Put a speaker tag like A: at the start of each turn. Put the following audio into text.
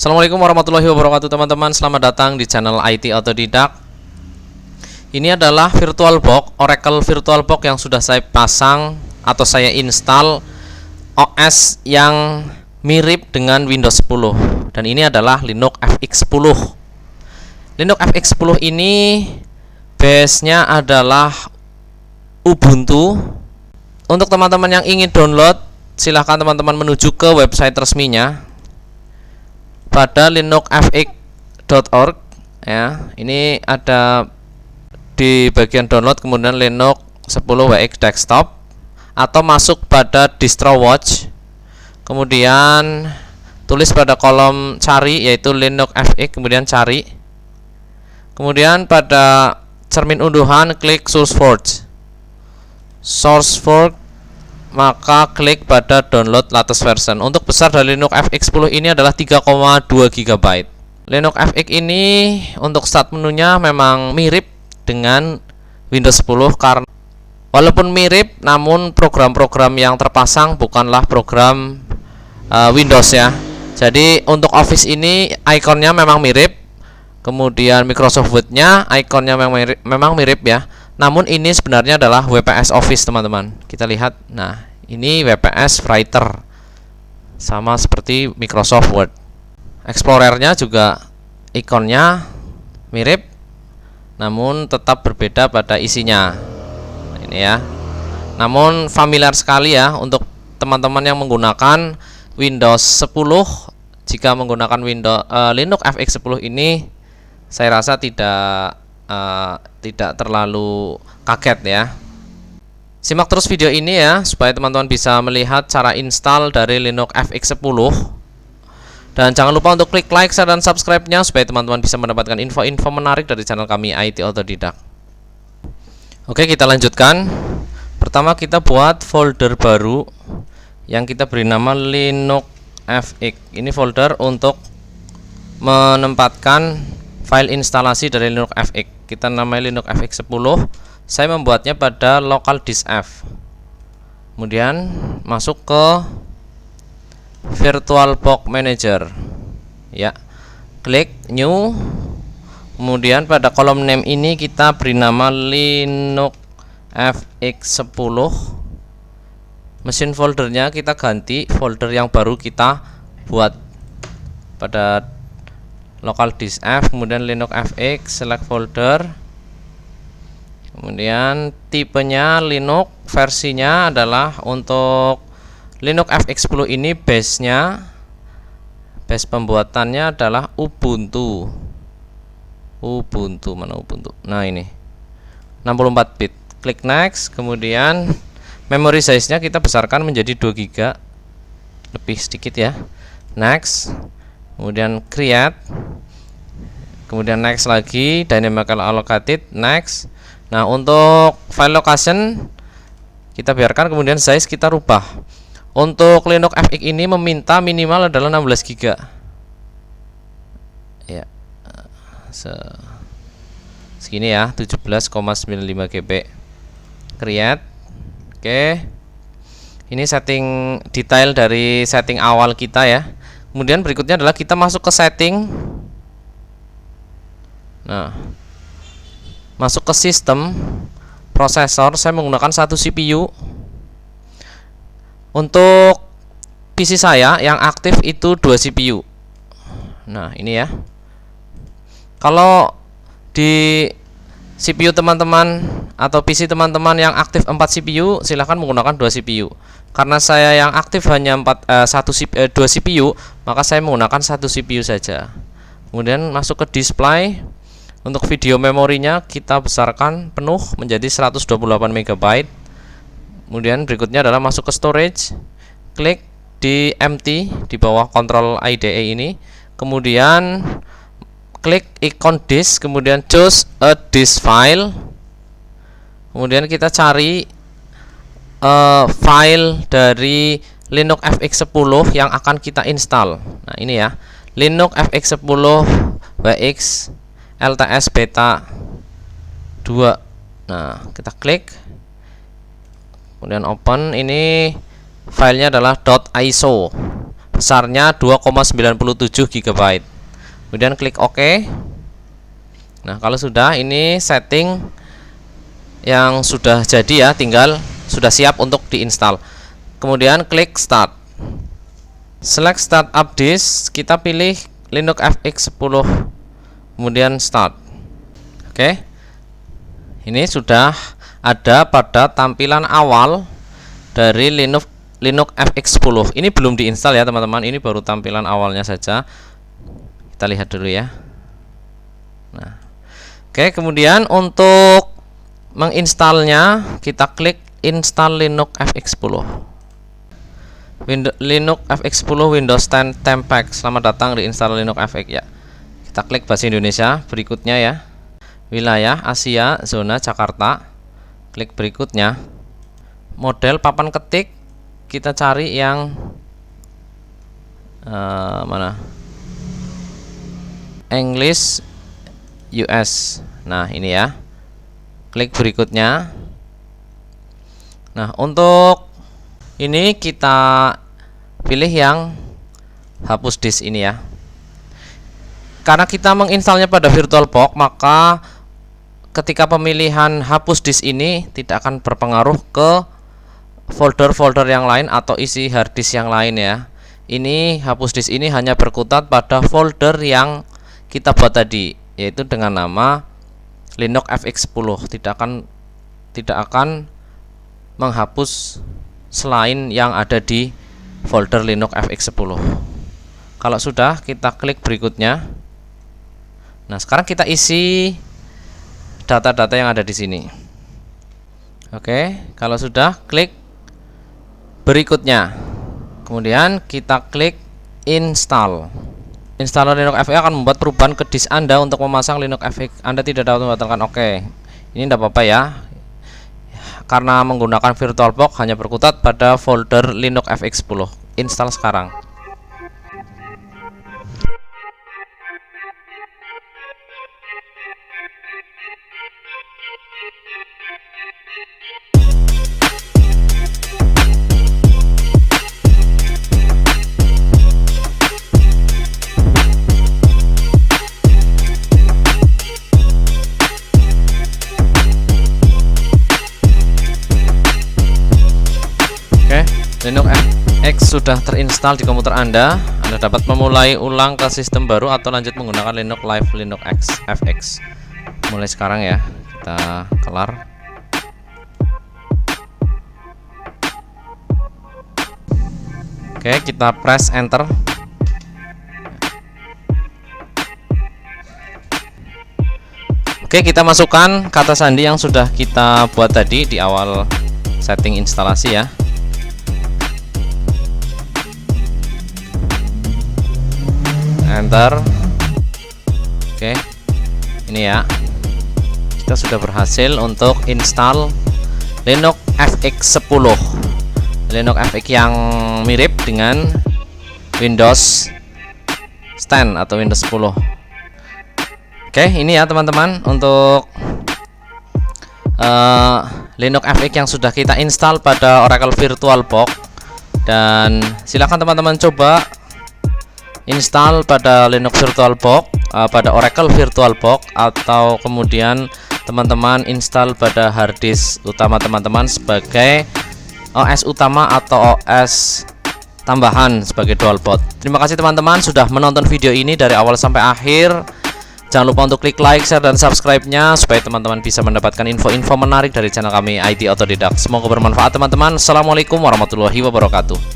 A: Assalamualaikum warahmatullahi wabarakatuh teman-teman. Selamat datang di channel IT Autodidak. Ini adalah VirtualBox, Oracle VirtualBox yang sudah saya pasang atau saya install OS yang mirip dengan Windows 10. Dan ini adalah Linux FX10. Linux FX10 ini base-nya adalah Ubuntu. Untuk teman-teman yang ingin download, silahkan teman-teman menuju ke website resminya pada linuxfx.org ya. Ini ada di bagian download, kemudian Linux 10WX desktop, atau masuk pada DistroWatch, kemudian tulis pada kolom cari yaitu Linux FX, kemudian cari, kemudian pada cermin unduhan klik SourceForge, maka klik pada download latest version. Untuk besar dari Linux FX10 ini adalah 3,2 GB. Linux FX ini untuk start menunya memang mirip dengan Windows 10, karena walaupun mirip namun program-program yang terpasang bukanlah program Windows ya. Jadi untuk Office ini ikonnya memang mirip, kemudian Microsoft Word-nya ikonnya memang mirip ya. Namun ini sebenarnya adalah WPS Office teman-teman. Kita lihat, nah ini WPS Writer, sama seperti Microsoft Word. Explorernya juga ikonnya mirip, namun tetap berbeda pada isinya. Nah, ini ya. Namun familiar sekali ya untuk teman-teman yang menggunakan Windows 10. Jika menggunakan Linux FX10 ini, saya rasa tidak terlalu kaget ya. Simak terus video ini ya, supaya teman-teman bisa melihat cara install dari Linux FX10. Dan jangan lupa untuk klik like, share, dan subscribe-nya supaya teman-teman bisa mendapatkan info-info menarik dari channel kami IT Autodidak. Oke, kita lanjutkan. Pertama kita buat folder baru yang kita beri nama Linux FX. Ini folder untuk menempatkan file instalasi dari Linux FX. Kita namai Linux FX10. Saya membuatnya pada local disk F. Kemudian masuk ke VirtualBox Manager. Ya. Klik new. Kemudian pada kolom name ini kita beri nama Linux FX10. Mesin foldernya kita ganti folder yang baru kita buat pada local disk F, kemudian Linux FX, select folder, kemudian tipenya Linux, versinya adalah untuk Linux FX10 ini base pembuatannya adalah Ubuntu. Mana Ubuntu? Nah ini 64 bit. Klik next, kemudian memory size-nya kita besarkan menjadi 2 GB, lebih sedikit ya. Next. Kemudian create, kemudian next lagi, dynamically allocated, next. Nah untuk file location kita biarkan, kemudian size kita rubah. Untuk Linux FX ini meminta minimal adalah 16 GB ya, segini ya, 17,95 GB. Create. Oke, ini setting detail dari setting awal kita ya. Kemudian berikutnya adalah kita masuk ke setting. Nah, masuk ke sistem prosesor. Saya menggunakan 1 CPU. Untuk PC saya yang aktif itu 2 CPU. Nah ini ya. Kalau di CPU teman-teman atau PC teman-teman yang aktif 4 CPU, silahkan menggunakan 2 CPU. Karena saya yang aktif hanya 2 CPU, maka saya menggunakan 1 CPU saja. Kemudian masuk ke display. Untuk video memorinya kita besarkan penuh menjadi 128 MB. Kemudian berikutnya adalah masuk ke storage. Klik di empty di bawah control IDE ini. Kemudian klik icon disk, kemudian choose a disk file. Kemudian kita cari file dari Linux FX10 yang akan kita install. Nah ini ya, Linux FX10 WX LTS beta 2. Nah kita klik, kemudian open. Ini filenya adalah .iso. besarnya 2,97 GB. Kemudian klik OK. Nah, kalau sudah, ini setting yang sudah jadi ya, tinggal sudah siap untuk diinstal. Kemudian klik Start. Select Startup Disk, kita pilih Linux FX 10, kemudian Start. Oke. Ini sudah ada pada tampilan awal dari Linux FX 10. Ini belum diinstal ya teman-teman, ini baru tampilan awalnya saja. Kita lihat dulu ya. Nah, oke, kemudian untuk menginstalnya kita klik Install Linux FX 10. Linux FX 10 Windows 10 Pack. Selamat datang di Install Linux FX ya. Kita klik bahasa Indonesia. Berikutnya ya, wilayah Asia, zona Jakarta. Klik berikutnya, model papan ketik, kita cari yang mana? English US. Nah, ini ya. Klik berikutnya. Nah, untuk ini kita pilih yang hapus disk ini ya. Karena kita menginstalnya pada VirtualBox, maka ketika pemilihan hapus disk ini tidak akan berpengaruh ke folder-folder yang lain atau isi hard disk yang lain ya. Ini hapus disk ini hanya berkutat pada folder yang kita buat tadi, yaitu dengan nama Linux FX 10. Tidak akan menghapus selain yang ada di folder Linux FX 10. Kalau sudah, kita klik berikutnya. Nah, sekarang kita isi data-data yang ada di sini. Oke, kalau sudah, klik berikutnya. Kemudian kita klik install. Installer Linux FX akan membuat perubahan ke disk Anda untuk memasang Linux FX. Anda tidak dapat membatalkan. Oke. Ini tidak apa-apa ya. Karena menggunakan VirtualBox hanya berkutat pada folder Linux FX 10. Install sekarang. Linux FX sudah terinstall di komputer Anda. Anda dapat memulai ulang ke sistem baru atau lanjut menggunakan Linux Live Linux FX. Mulai sekarang ya, kita kelar. Oke, kita press enter. Oke, kita masukkan kata sandi yang sudah kita buat tadi di awal setting instalasi ya. Enter. Oke, ini ya, kita sudah berhasil untuk install Linux FX 10. Linux FX yang mirip dengan Windows 10 atau Windows 10. Oke, ini ya teman-teman untuk Linux FX yang sudah kita install pada Oracle VirtualBox. Dan silakan teman-teman coba install pada Linux VirtualBox, pada Oracle VirtualBox, atau kemudian teman-teman install pada harddisk utama teman-teman sebagai OS utama atau OS tambahan sebagai dual boot. Terima kasih teman-teman sudah menonton video ini dari awal sampai akhir. Jangan lupa untuk klik like, share, dan subscribe-nya supaya teman-teman bisa mendapatkan info-info menarik dari channel kami IT Otodidak. Semoga bermanfaat teman-teman. Assalamualaikum warahmatullahi wabarakatuh.